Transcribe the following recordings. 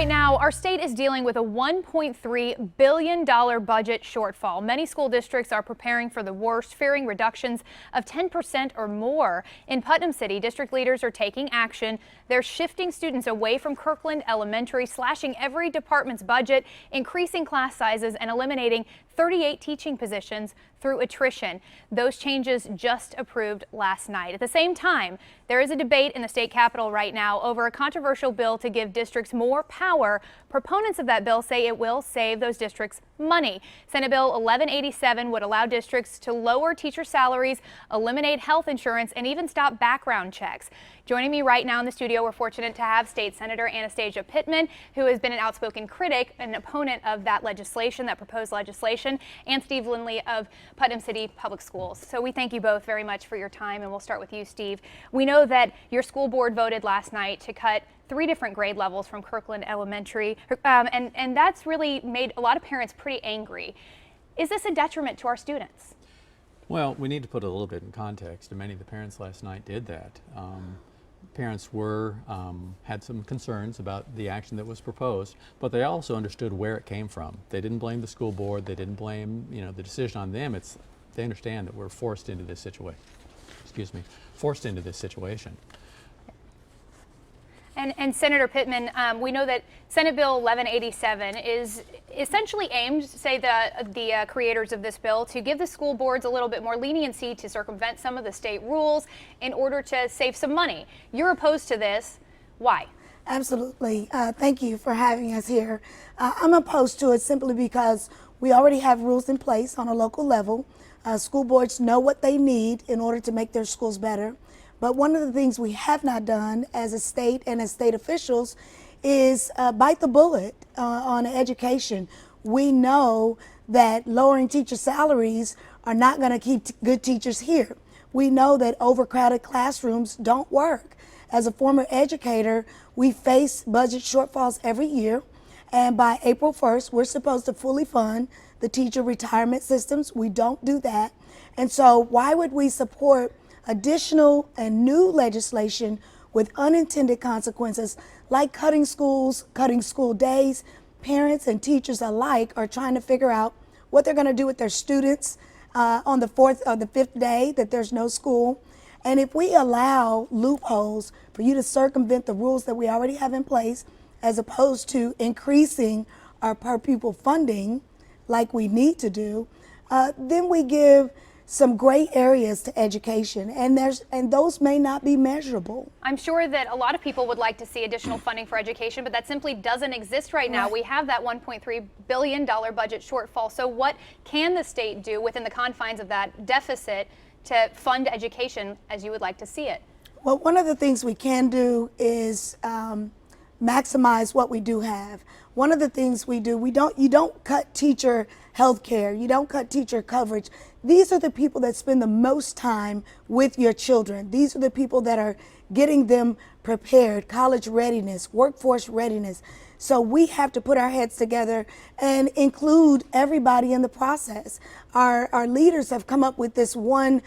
Right now, our state is dealing with a $1.3 billion budget shortfall. Many school districts are preparing for the worst, fearing reductions of 10% or more. In Putnam City, district leaders are taking action. They're shifting students away from Kirkland Elementary, slashing every department's budget, increasing class sizes, and eliminating 38 teaching positions through attrition. Those changes just approved last night. At the same time, there is a debate in the state capitol right now over a controversial bill to give districts more power. Proponents of that bill say it will save those districts money. Senate Bill 1187 would allow districts to lower teacher salaries, eliminate health insurance, and even stop background checks. Joining me right now in the studio, we're fortunate to have State Senator Anastasia Pittman, who has been an outspoken critic and opponent of that legislation, that proposed legislation, and Steve Lindley of Putnam City Public Schools. So we thank you both very much for your time, and we'll start with you, Steve. We know that your school board voted last night to cut 3 different grade levels from Kirkland Elementary, and that's really made a lot of parents pretty angry. Is this a detriment to our students? Well, we need to put a little bit in context, and many of the parents last night did that. Parents had some concerns about the action that was proposed, but they also understood where it came from. They didn't blame the school board. They didn't blame, the decision on them. They understand that we're forced into this situation. Forced into this situation. And Senator Pittman, we know that Senate Bill 1187 is essentially aimed, say the creators of this bill, to give the school boards a little bit more leniency to circumvent some of the state rules in order to save some money. You're opposed to this. Why? Absolutely. Thank you for having us here. I'm opposed to it simply because we already have rules in place on a local level. School boards know what they need in order to make their schools better. But one of the things we have not done as a state and as state officials is bite the bullet on education. We know that lowering teacher salaries are not going to keep good teachers here. We know that overcrowded classrooms don't work. As a former educator, we face budget shortfalls every year. And by April 1st, we're supposed to fully fund the teacher retirement systems. We don't do that. And so why would we support additional and new legislation with unintended consequences like cutting schools, cutting school days? Parents and teachers alike are trying to figure out what they're going to do with their students on the 4th or the 5th day that there's no school. And if we allow loopholes for you to circumvent the rules that we already have in place, as opposed to increasing our per pupil funding like we need to do, then we give some great areas to education, and those may not be measurable. I'm sure that a lot of people would like to see additional funding for education, but that simply doesn't exist right now. We have that $1.3 billion budget shortfall. So what can the state do within the confines of that deficit to fund education as you would like to see it? Well, one of the things we can do is maximize what we do have. One of the things we do, you don't cut teacher health care, you don't cut teacher coverage. These are the people that spend the most time with your children. These are the people that are getting them prepared, college readiness, workforce readiness. So we have to put our heads together and include everybody in the process. Our leaders have come up with this one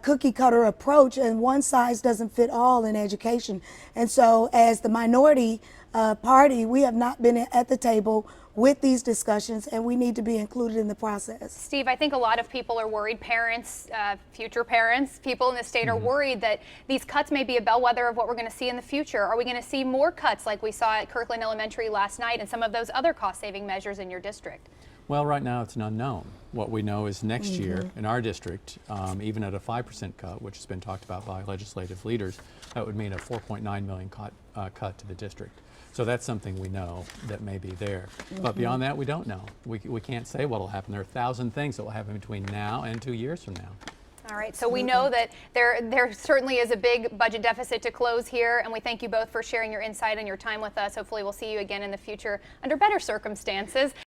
cookie cutter approach, and one size doesn't fit all in education. And so as the minority party, we have not been at the table with these discussions, and we need to be included in the process. Steve, I think a lot of people are worried, parents, future parents, people in the state are worried that these cuts may be a bellwether of what we're going to see in the future. Are we going to see more cuts like we saw at Kirkland Elementary last night and some of those other cost-saving measures in your district? Well, right now it's an unknown. What we know is next year in our district, even at a 5% cut, which has been talked about by legislative leaders, that would mean a $4.9 million cut to the district. So that's something we know that may be there. But beyond that, we don't know. We can't say what will happen. There are 1,000 things that will happen between now and 2 years from now. All right, so we know that there certainly is a big budget deficit to close here, and we thank you both for sharing your insight and your time with us. Hopefully we'll see you again in the future under better circumstances.